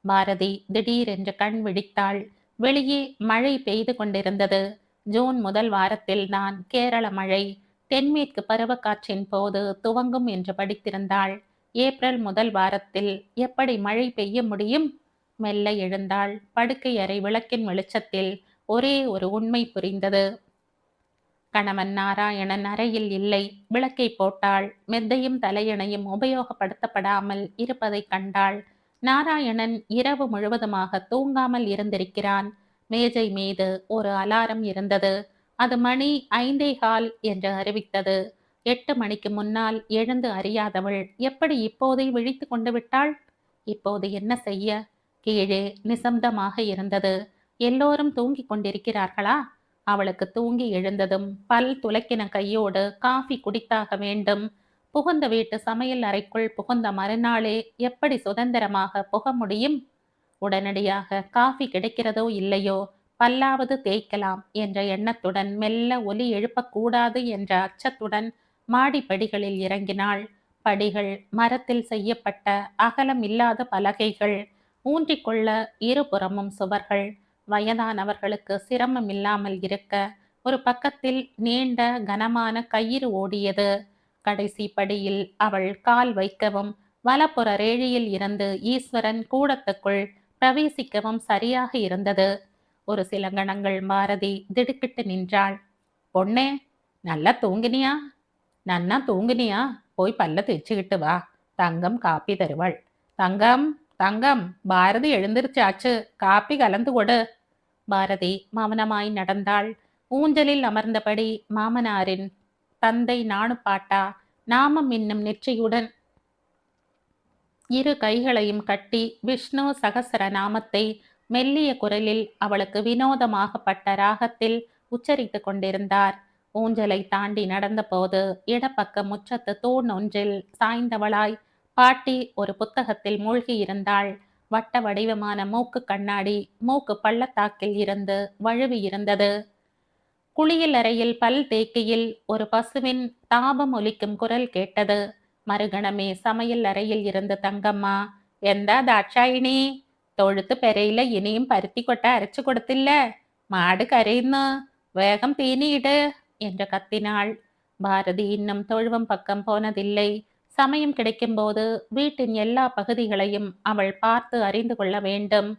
பாரதி திடீரென்று கண் விழித்தாள். வெளியே மழை பெய்து கொண்டிருந்தது. ஜூன் முதல் வாரத்தில் தான் கேரள மழை தென்மேற்கு பருவக்காற்றின் போது துவங்கும் என்று படித்திருந்தாள். ஏப்ரல் முதல் வாரத்தில் எப்படி மழை பெய்ய முடியும்? மெல்ல எழுந்தாள். படுக்கை அறை விளக்கின் வெளிச்சத்தில் ஒரே ஒரு உண்மை புரிந்தது. கணவன் நாராயணன் அறையில் இல்லை. விளக்கை போட்டாள். மெத்தையும் தலையணையும் உபயோகப்படுத்தப்படாமல் இருப்பதை கண்டாள். நாராயணன் இரவு முழுவதுமாக தூங்காமல் இருந்திருக்கிறான். மேஜை மீது ஒரு அலாரம் இருந்தது. அது மணி 5:15 என்று அறிவித்தது. 8 மணிக்கு முன்னால் எழுந்து அறியாதவள் எப்படி இப்போதே விழித்து கொண்டு விட்டாள்? இப்போது என்ன செய்ய? கீழே நிசப்தமாக இருந்தது. எல்லோரும் தூங்கிக் கொண்டிருக்கிறார்களா? அவளுக்கு தூங்கி எழுந்ததும் பல் துலக்கின கையோடு காஃபி குடித்தாக வேண்டும். புகுந்த வீட்டு சமையல் அறைக்குள் புகுந்த மறுநாளே எப்படி சுதந்திரமாக புக முடியும்? உடனடியாக காஃபி கிடைக்கிறதோ இல்லையோ, பல்லாவது தேய்க்கலாம் என்ற எண்ணத்துடன், மெல்ல ஒலி எழுப்பக்கூடாது என்ற அச்சத்துடன் மாடிப்படிகளில் இறங்கினாள். படிகள் மரத்தில் செய்யப்பட்ட அகலம் இல்லாத பலகைகள், ஊன்றிக்கொள்ள இருபுறமும் சுவர்கள். வயதானவர்களுக்கு சிரமம் இல்லாமல் இருக்க ஒரு பக்கத்தில் நீண்ட கனமான கயிறு ஓடியது. கடைசி படியில் அவள் கால் வைக்கவும் வலப்புற ரேழியில் இருந்து ஈஸ்வரன் கூடத்துக்குள் பிரவேசிக்கவும் சரியாக இருந்தது. ஒரு சில கணங்கள் பாரதி திடுக்கிட்டு நின்றாள். பொன்னே, நல்லா தூங்குனியா? நன்னா தூங்குனியா? போய் பல்ல தேய்ச்சுக்கிட்டு வா. தங்கம் காப்பி தருவாள். தங்கம், தங்கம், பாரதி எழுந்திருச்சாச்சு. காப்பி கலந்து கொடு. பாரதி மௌனமாய் நடந்தாள். ஊஞ்சலில் அமர்ந்தபடி மாமனாரின் தந்தை நாணுப்பாட்டா நாமம் இன்னும் நெற்றியுடன் இரு கைகளையும் கட்டி விஷ்ணு சகசர நாமத்தை மெல்லிய குரலில் அவளுக்கு வினோதமாகப்பட்ட ராகத்தில் உச்சரித்து கொண்டிருந்தார். ஊஞ்சலை தாண்டி நடந்தபோது இடப்பக்க முற்றத்து தூண் ஒன்றில் சாய்ந்தவளாய் பாட்டி ஒரு புத்தகத்தில் மூழ்கியிருந்தாள். வட்ட வடிவமான மூக்கு கண்ணாடி மூக்கு பள்ளத்தாக்கில் இருந்து வழுவி இருந்தது. குளியல் அறையில் பல் தேக்கையில் ஒரு பசுவின் தாபம் ஒலிக்கும் குரல் கேட்டது. மறுகணமே சமையல் அறையில் இருந்த தங்கம்மா, எந்தா தாட்சாயினி, தொழுத்து பெறையில இனியும் பருத்தி கொட்டை அரைச்சு கொடுத்தில்ல, மாடு கரையுന്നു, வேகம் தீனியிடு என்று கத்தினாள். பாரதி இன்னும் தொழுவம் பக்கம் போனதில்லை. சமயம் கிடைக்கும்போது வீட்டின் எல்லா பகுதிகளையும் அவள் பார்த்து அறிந்து கொள்ள வேண்டும்.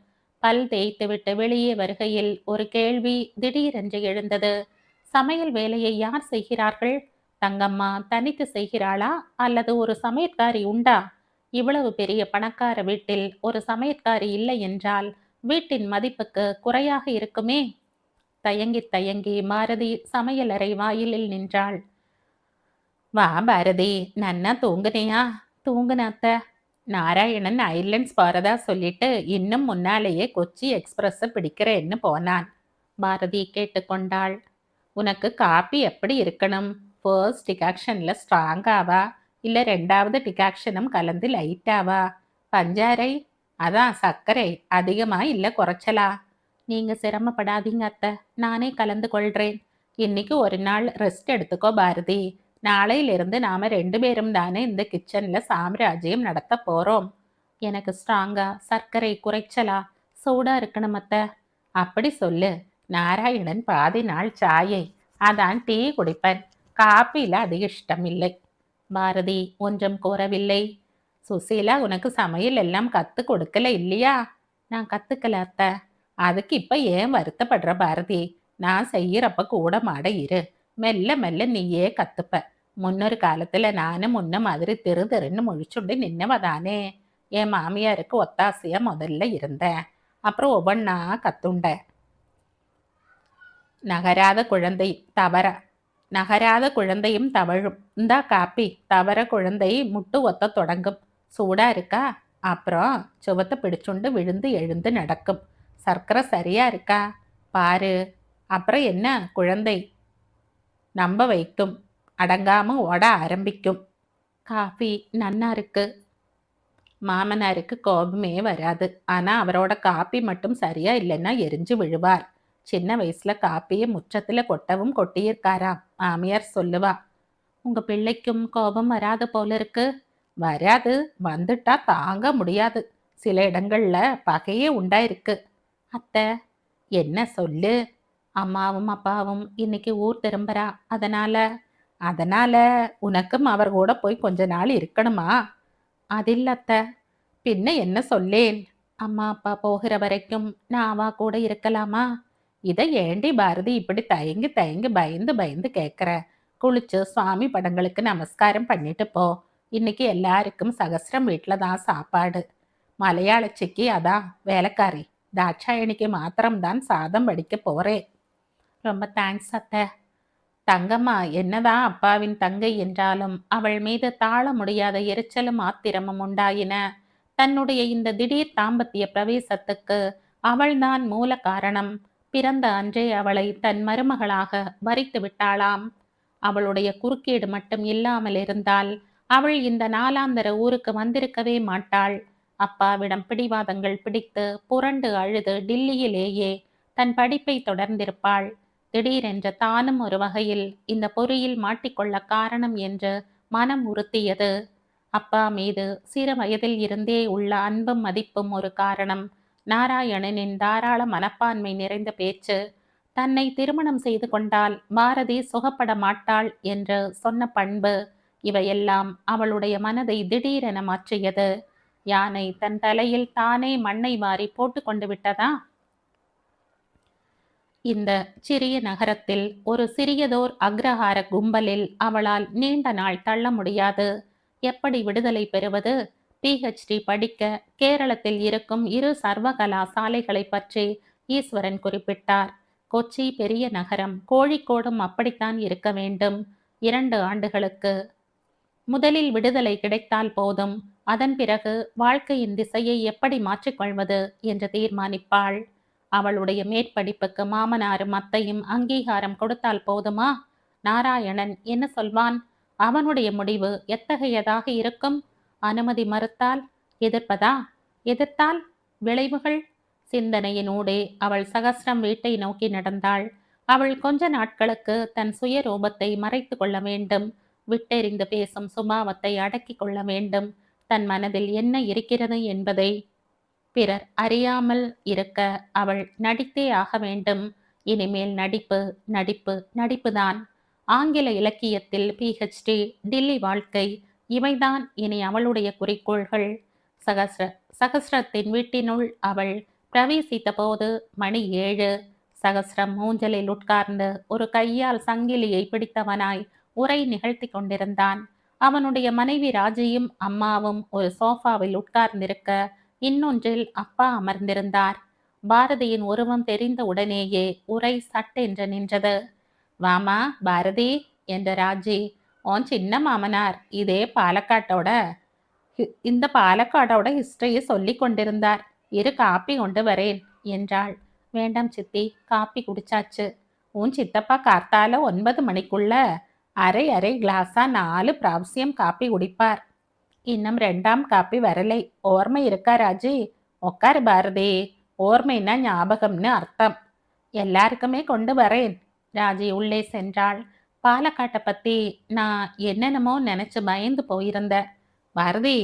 பல் தேய்த்துவிட்டு வெளியே வருகையில் ஒரு கேள்வி திடீரென்று எழுந்தது. சமையல் வேலையை யார் செய்கிறார்கள்? தங்கம்மா தனித்து செய்கிறாளா அல்லது ஒரு சமையற்காரி உண்டா? இவ்வளவு பெரிய பணக்கார வீட்டில் ஒரு சமையற்காரி இல்லை என்றால் வீட்டின் மதிப்புக்கு குறையாக இருக்குமே. தயங்கி தயங்கி பாரதி சமையலறை வாயிலில் நின்றாள். வா பாரதி, நன்னா தூங்குனியா? தூங்குனாத்த. நாராயணன் ஐலண்ட்ஸ் போறதா சொல்லிட்டு இன்னும் முன்னாலேயே கொச்சி எக்ஸ்பிரஸ் பிடிக்கிறேன்னு போனான். பாரதி கேட்டுக்கொண்டாள். உனக்கு காப்பி எப்படி இருக்கணும்? ஃபர்ஸ்ட் டிகாக்ஷன்ல ஸ்ட்ராங்காவா இல்லை ரெண்டாவது டிகாக்ஷனும் கலந்து லைட்டாவா? பஞ்சாரை அதான் சர்க்கரை அதிகமா இல்லை குறைச்சலா? நீங்க சிரமப்படாதீங்க அத்தை, நானே கலந்து கொள்றேன். இன்னைக்கு ஒரு நாள் ரெஸ்ட் எடுத்துக்கோ பாரதி. நாளையிலிருந்து நாம 2 பேரும் தானே இந்த கிச்சன்ல சாம்ராஜ்யம் நடத்த போறோம். எனக்கு ஸ்ட்ராங்கா சர்க்கரை குறைச்சலா சூடா இருக்கணும் அத்தை. அப்படி சொல்லு. நாராயணன் பாதி நாள் சாயை அதான் டீ குடிப்பன். காப்பியில அதிக இஷ்டம் இல்லை. பாரதி ஒன்றும் கூறவில்லை. சுசீலா உனக்கு சமையல் எல்லாம் கத்து கொடுக்கல இல்லையா? நான் கத்துக்கல அத்தை. அதுக்கு இப்ப ஏன் வருத்தப்படுற பாரதி? நான் செய்யறப்ப கூட மாட இரு. மெல்ல மெல்ல நீயே கத்துப்ப. முன்னொரு காலத்துல நானும் முன்ன மாதிரி தெரு தெருன்னு முழிச்சுண்டு நின்னவதானே. என் மாமியாருக்கு ஒத்தாசையா முதல்ல இருந்தேன். அப்புறம் ஒவ்வொன்னா கத்துண்டேன். நகராத குழந்தை தவற நகராத குழந்தையும் தவழும். இந்தா காப்பி. தவற குழந்தை முட்டு ஒத்த தொடங்கும். சூடா இருக்கா? அப்புறம் சுவத்தை பிடிச்சுண்டு விழுந்து எழுந்து நடக்கும். சர்க்கரை சரியா இருக்கா பாரு. அப்புறம் என்ன குழந்தை நம்ப வைக்கும். அடங்காம ஓட ஆரம்பிக்கும். காஃபி நன்னா இருக்கு. மாமனாருக்கு கோபமே வராது. ஆனா அவரோட காப்பி மட்டும் சரியா இல்லைன்னா எரிஞ்சு விழுவார். சின்ன வயசுல காப்பியை முற்றத்துல கொட்டவும் கொட்டியிருக்காராம். மாமியார் சொல்லுவா. உங்க பிள்ளைக்கும் கோபம் வராது போல இருக்கு. வராது, வந்துட்டா தாங்க முடியாது. சில இடங்கள்ல பகையே உண்டாயிருக்கு. அத்தை என்ன சொல்லு. அம்மாவும் அப்பாவும் இன்னைக்கு ஊர் திரும்புறா. அதனால உனக்கும் அவர் கூட போய் கொஞ்ச நாள் இருக்கணுமா? அதில்ல அத்தை. பின்ன என்ன சொல்லேன்? அம்மா அப்பா போகிற வரைக்கும் நான் அவா கூட இருக்கலாமா? இதை ஏண்டி பாரதி இப்படி தயங்கி தயங்கி பயந்து பயந்து கேட்குற? குளிச்சு சுவாமி படங்களுக்கு நமஸ்காரம் பண்ணிட்டு போ. இன்னைக்கு எல்லாருக்கும் சகஸ்ரம் வீட்டில் தான் சாப்பாடு. மலையாளச்சிக்கு அதான் வேலைக்காரி. தாட்சாயணிக்கு மாத்திரம்தான் சாதம் வடிக்க போறேன். ரொம்ப தேங்க்ஸ் அத்தை. தங்கம்மா என்னதான் அப்பாவின் தங்கை என்றாலும் அவள் மீது தாழ முடியாத எரிச்சலும் ஆத்திரமும் உண்டாயின. தன்னுடைய இந்த திடீர் தாம்பத்திய பிரவேசத்துக்கு அவள்தான் மூல காரணம். பிறந்த அன்றே அவளை தன் மருமகளாக வரித்து விட்டாளாம். அவளுடைய குறுக்கீடு மட்டும் இல்லாமல் இருந்தால் அவள் இந்த நாலாந்தர ஊருக்கு வந்திருக்கவே மாட்டாள். அப்பாவிடம் பிடிவாதங்கள் பிடித்து புரண்டு அழுது டில்லியிலேயே தன் படிப்பை தொடர்ந்திருப்பாள். திடீரென்ற தானும் ஒரு வகையில் இந்த பொறியில் மாட்டிக்கொள்ள காரணம் என்று மனம் உறுத்தியது. அப்பா மீது சிறு வயதில் இருந்தே உள்ள அன்பும் மதிப்பும் ஒரு காரணம். நாராயணனின் தாராள மனப்பான்மை நிறைந்த பேச்சு, தன்னை திருமணம் செய்து கொண்டால் பாரதி சுகப்பட மாட்டாள் என்று சொன்ன பண்பு, இவையெல்லாம் அவளுடைய மனதை திடீரென மாற்றியது. யானை தன் தலையில் தானே மண்ணை வாரி போட்டு கொண்டு விட்டதா? இந்த சிறிய நகரத்தில் ஒரு சிறியதோர் அக்ரஹார கும்பலில் அவளால் நீண்ட நாள் தள்ள முடியாது. எப்படி விடுதலை பெறுவது? PhD படிக்க கேரளத்தில் இருக்கும் 2 சர்வகலாசாலைகளை பற்றி ஈஸ்வரன் குறிப்பிட்டார். கொச்சி பெரிய நகரம், கோழிக்கோடும் அப்படித்தான் இருக்க வேண்டும். 2 ஆண்டுகளுக்கு. முதலில் விடுதலை கிடைத்தால் போதும். அதன் பிறகு வாழ்க்கையின் திசையை எப்படி மாற்றிக்கொள்வது என்று தீர்மானிப்பாள். அவளுடைய மேற்படிப்புக்கு மாமனாரும் அத்தையும் அங்கீகாரம் கொடுத்தால் போதுமா? நாராயணன் என்ன சொல்வான்? அவனுடைய முடிவு எத்தகையதாக இருக்கும்? அனுமதி மறுத்தால்? எதிர்ப்பதா? எதிர்த்தால் விளைவுகள்? சிந்தனையின் ஊடே அவள் சகஸ்ரம் வீட்டை நோக்கி நடந்தாள். அவள் கொஞ்ச நாட்களுக்கு தன் சுயரூபத்தை மறைத்து கொள்ள வேண்டும். விட்டெறிந்து பேசும் சுபாவத்தை அடக்கிக் கொள்ள வேண்டும். தன் மனதில் என்ன இருக்கிறது என்பதை பிறர் அறியாமல் இருக்க அவள் நடித்தே ஆக வேண்டும். இனிமேல் நடிப்பு, நடிப்பு, நடிப்புதான். ஆங்கில இலக்கியத்தில் PhD, டில்லி வாழ்க்கை, இவைதான் இனி அவளுடைய குறிக்கோள்கள். சகஸ்ரத்தின் வீட்டினுள் அவள் பிரவேசித்த போது மணி 7. சகஸ்ரம் ஊஞ்சலில் உட்கார்ந்து ஒரு கையால் சங்கிலியை பிடித்தவனாய் உரை நிகழ்த்தி கொண்டிருந்தான். அவனுடைய மனைவி ராஜியும் அம்மாவும் ஒரு சோஃபாவில் உட்கார்ந்திருக்க இன்னொன்றில் அப்பா அமர்ந்திருந்தார். பாரதியின் உருவம் தெரிந்த உடனேயே உரை சட்டென்று நின்றது. வாமா பாரதி என்ற ராஜி. உன் சின்ன மாமனார் இதே இந்த பாலக்காடோட ஹிஸ்டரியை சொல்லி கொண்டிருந்தார். இரு காப்பி கொண்டு வரேன் என்றாள். வேண்டாம் சித்தி, காப்பி குடிச்சாச்சு. உன் சித்தப்பா கார்த்தால 9 மணிக்குள்ள அரை அரை கிளாஸா 4 பிராவசியம் காப்பி குடிப்பார். இன்னும் 2ஆம் காப்பி வரலை. ஓர்மை இருக்கா ராஜி? உக்காரு பாரதி. ஓர்மைன்னா ஞாபகம்னு அர்த்தம். எல்லாருக்குமே கொண்டு வரேன். ராஜி உள்ளே சென்றாள். பாலக்காட்டை பத்தி நான் என்னென்னமோ நினைச்சு பயந்து போயிருந்த. பாரதி,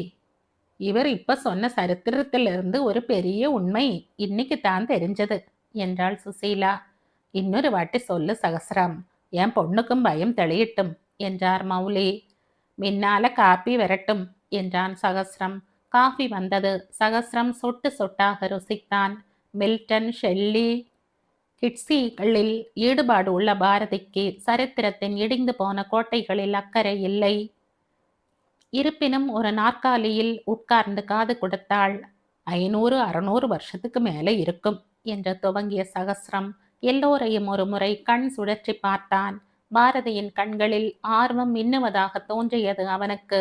இவர் இப்ப சொன்ன சரித்திரத்திலிருந்து ஒரு பெரிய உண்மை இன்னைக்கு தான் தெரிஞ்சது என்றாள் சுசீலா. இன்னொரு வாட்டி சொல்லு சகஸ்ரம், என் பொண்ணுக்கும் பயம் தெளியட்டும் என்றார் மௌலி. மின்னால காப்பி வரட்டும் என்றான் சகஸ்ரம். காஃபி வந்தது. சகஸ்ரம் சொட்டு சொட்டாக ருசித்தான். மில்டன், ஷெல்லி, கிட்ஸிகளில் ஈடுபாடு உள்ள பாரதிக்கு சரித்திரத்தின் இடிந்து போன கோட்டைகளில் அக்கறை இல்லை. இருப்பினும் ஒரு நாற்காலியில் உட்கார்ந்து காது கொடுத்தாள். 500-600 வருஷத்துக்கு மேலே இருக்கும் என்று துவங்கிய சகஸ்ரம் எல்லோரையும் ஒரு முறை கண் சுழற்றி பார்த்தான். பாரதியின் கண்களில் ஆர்வம் மின்னுவதாக தோன்றியது அவனுக்கு.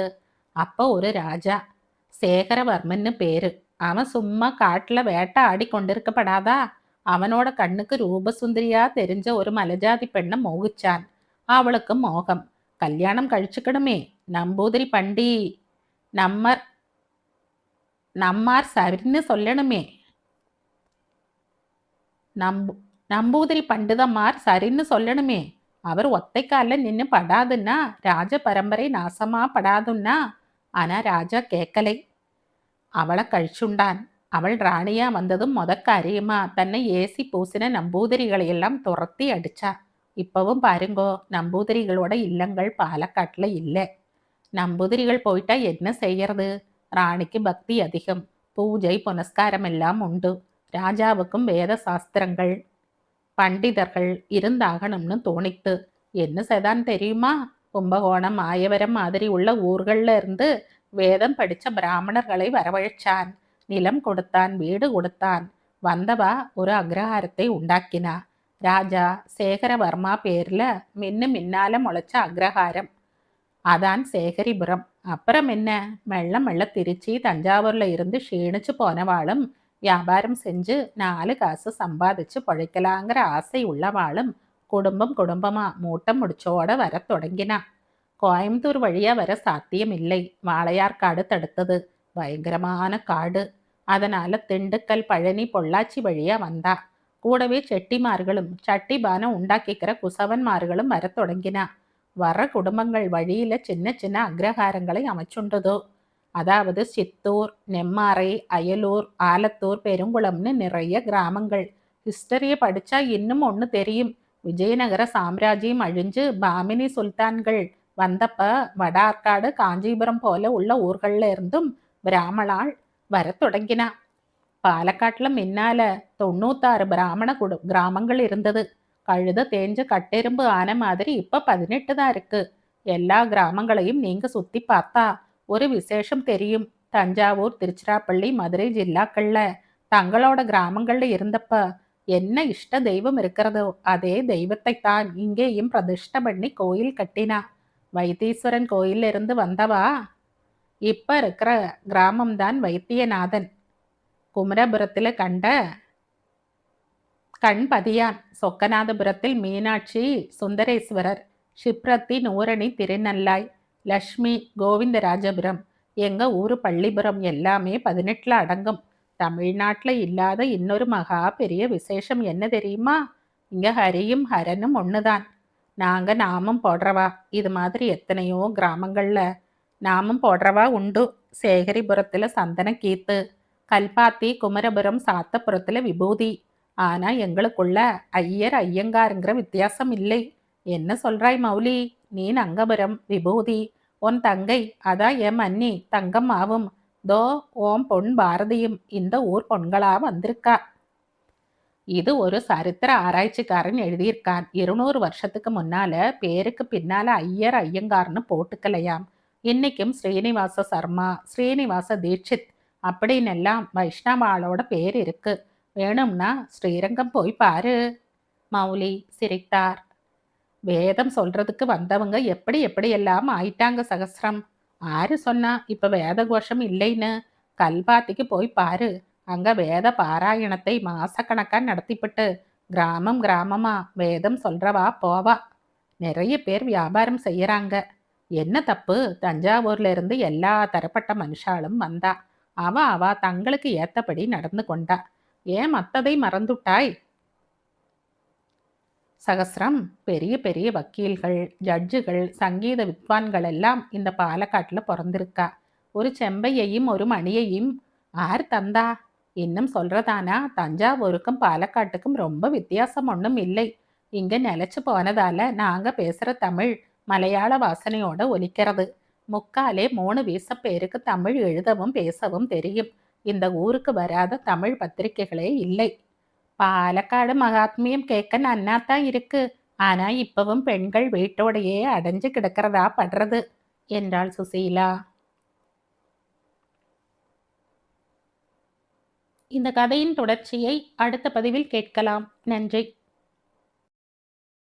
அப்ப ஒரு ராஜா, சேகரவர்மன்னு பேரு. அவன் சும்மா காட்டுல வேட்டை ஆடி கொண்டிருக்கப்படாதா? அவனோட கண்ணுக்கு ரூபசுந்தரியா தெரிஞ்ச ஒரு மலைஜாதி பெண்ணை மோகிச்சான். அவளுக்கு மோகம். கல்யாணம் கழிச்சுக்கணுமே. நம்பூதிரி பண்டி நம்மார் சரின்னு சொல்லணுமே. நம்பூதிரி பண்டிதம்மார் சரின்னு சொல்லணுமே. அவர் ஒத்தைக்கால நின்று படாதுன்னா ராஜ பரம்பரை நாசமா படாதுன்னா. ஆனா ராஜா கேட்கலை. அவளை கழிச்சுண்டான். அவள் ராணியா வந்ததும் காரியமா தன்னை ஏசி பூசின நம்பூதிரிகளை எல்லாம் துரத்தி அடிச்சா. இப்பவும் பாருங்கோ, நம்பூதிரிகளோட இல்லங்கள் பாலக்காட்டுல இல்லை. நம்பூதிரிகள் போயிட்டா என்ன செய்யறது? ராணிக்கு பக்தி அதிகம். பூஜை புனஸ்காரம் எல்லாம் உண்டு. ராஜாவுக்கும் வேத சாஸ்திரங்கள் பண்டிதர்கள் இருந்தாகணும்னு தோணித்து. என்ன செய்தான் தெரியுமா? கும்பகோணம், ஆயவரம் மாதிரி உள்ள ஊர்கள்ல இருந்து வேதம் படிச்ச பிராமணர்களை வரவழைச்சான். நிலம் கொடுத்தான், வீடு கொடுத்தான். வந்தவா ஒரு அக்ரஹாரத்தை உண்டாக்கினா. ராஜா சேகரவர்மா பேர்ல மின்னால முளைச்ச அக்ரஹாரம். அதான் சேகரிபுரம். அப்புறம் என்ன, மெல்ல மெல்ல திருச்சி தஞ்சாவூர்ல இருந்து க்ஷீணிச்சு போனவாளும் வியாபாரம் செஞ்சு 4 காசு சம்பாதிச்சு பழைக்கலாங்கிற ஆசை உள்ளவாளும் குடும்பமா மூட்டம் முடிச்சோட வர தொடங்கினா. கோயம்புத்தூர் வழியா வர சாத்தியம் இல்லை. வாளையார்காடு தடுத்தது. பயங்கரமான காடு. அதனால திண்டுக்கல், பழனி, பொள்ளாச்சி வழியா வந்தா. கூடவே செட்டிமார்களும் சட்டிபானம் உண்டாக்கிக்கிற குசவன்மார்களும் வர தொடங்கினா. வர குடும்பங்கள் வழியில சின்ன சின்ன அக்ரஹாரங்களை அமைச்சுண்டதோ. அதாவது சித்தூர், நெம்மாறை, அயலூர், ஆலத்தூர், பெருங்குளம்னு நிறைய கிராமங்கள். ஹிஸ்டரியை படிச்சா இன்னும் ஒன்று தெரியும். விஜயநகர சாம்ராஜ்யம் அழிஞ்சு பாமினி சுல்தான்கள் வந்தப்ப வடார்காடு, காஞ்சிபுரம் போல உள்ள ஊர்கள்ல இருந்தும் பிராமணாள் வர தொடங்கினா. பாலக்காட்டுல முன்னால 96 பிராமண கிராமங்கள் இருந்தது. கழுத தேஞ்ச கட்டெரும்பு ஆன மாதிரி இப்ப 18 தான் இருக்கு. எல்லா கிராமங்களையும் நீங்க சுத்தி பார்த்தா ஒரு விசேஷம் தெரியும். தஞ்சாவூர், திருச்சிராப்பள்ளி, மதுரை ஜில்லாக்கள்ல தங்களோட கிராமங்கள்ல இருந்தப்ப என்ன இஷ்ட தெய்வம் இருக்கிறதோ அதே தெய்வத்தை தான் இங்கேயும் பிரதிஷ்டை பண்ணி கோயில் கட்டினா. வைத்தீஸ்வரன் கோயில்ல இருந்து வந்தவா இப்ப இருக்கிற கிராமம்தான் வைத்தியநாதன். குமரபுரத்துல கண்ட கண்பதியான், சொக்கநாதபுரத்தில் மீனாட்சி சுந்தரேஸ்வரர், ஷிப்ரத்தி நூரணி திருநல்லாய், லக்ஷ்மி கோவிந்தராஜபுரம், எங்க ஊரு பள்ளிபுரம் எல்லாமே 18ல் அடங்கும். தமிழ்நாட்டில் இல்லாத இன்னொரு மகா பெரிய விசேஷம் என்ன தெரியுமா? இங்க ஹரியும் ஹரனும் ஒண்ணுதான். நாங்க நாமம் போடுறவா. இது மாதிரி எத்தனையோ கிராமங்கள்ல நாமம் போடுறவா உண்டு. சேகரிபுரத்துல சந்தன கீத்து, கல்பாத்தி, குமரபுரம், சாத்தபுரத்துல விபூதி. ஆனா எங்களுக்குள்ள ஐயர் ஐயங்காருங்கிற வித்தியாசம் இல்லை. என்ன சொல்றாய் மௌலி? நீ நங்கபுரம் விபூதி, உன் தங்கை அதான் என் அண்ணி தங்கம் ஆவும். தோ ஓம் பொன் பாரதியும் இந்த ஊர் பொண்களா வந்திருக்கா. இது ஒரு சரித்திர ஆராய்ச்சிக்காரன் எழுதியிருக்கான். 200 வருஷத்துக்கு முன்னால பேருக்கு பின்னால ஐயர் ஐயங்கார்னு போட்டுக்கலையாம். இன்னைக்கும் ஸ்ரீனிவாச சர்மா, ஸ்ரீனிவாச தீட்சித் அப்படின்னு எல்லாம் வைஷ்ணவாளோட பேர் இருக்கு. வேணும்னா ஸ்ரீரங்கம் போய் பாரு. மௌலி சிரித்தார். வேதம் சொல்றதுக்கு வந்தவங்க எப்படி எப்படியெல்லாம் ஆயிட்டாங்க சகஸ்ரம். ஆறு சொன்னா இப்ப வேத கோஷம் இல்லைன்னு? கல்பாத்திக்கு போய் பாரு. அங்க வேத பாராயணத்தை மாசக்கணக்கா நடத்திப்பட்டு கிராமம் கிராமமா வேதம் சொல்றவா போவா. நிறைய பேர் வியாபாரம் செய்யறாங்க. என்ன தப்பு? தஞ்சாவூர்ல இருந்து எல்லா தரப்பட்ட மனுஷாலும் வந்தா. அவ தங்களுக்கு ஏத்தபடி நடந்து கொண்டா. ஏன் மத்ததை மறந்துட்டாய்? சகஸ்ரம், பெரிய பெரிய வக்கீல்கள், ஜட்ஜுகள், சங்கீத வித்வான்கள் எல்லாம் இந்த பாலக்காட்டுல பிறந்திருக்கா. ஒரு செம்பையையும் ஒரு மணியையும் ஆர் தந்தா? இன்னும் சொல்றதானா தஞ்சாவூருக்கும் பாலக்காட்டுக்கும் ரொம்ப வித்தியாசம் ஒன்றும் இல்லை. இங்க நிலைச்சு போனதால நாங்க பேசுற தமிழ் மலையாள வாசனையோட ஒலிக்கிறது. முக்காலே 3 வீச பேருக்கு தமிழ் எழுதவும் பேசவும் தெரியும். இந்த ஊருக்கு வராத தமிழ் பத்திரிகைகளே இல்லை. பாலக்காடு மகாத்மியம் கேட்க நன்னாத்தான் இருக்கு. ஆனா இப்பவும் பெண்கள் வீட்டோடையே அடைஞ்சு கிடக்கிறதா படுறது என்றாள் சுசீலா. இந்த கதையின் தொடர்ச்சியை அடுத்த பதிவில் கேட்கலாம். நன்றி.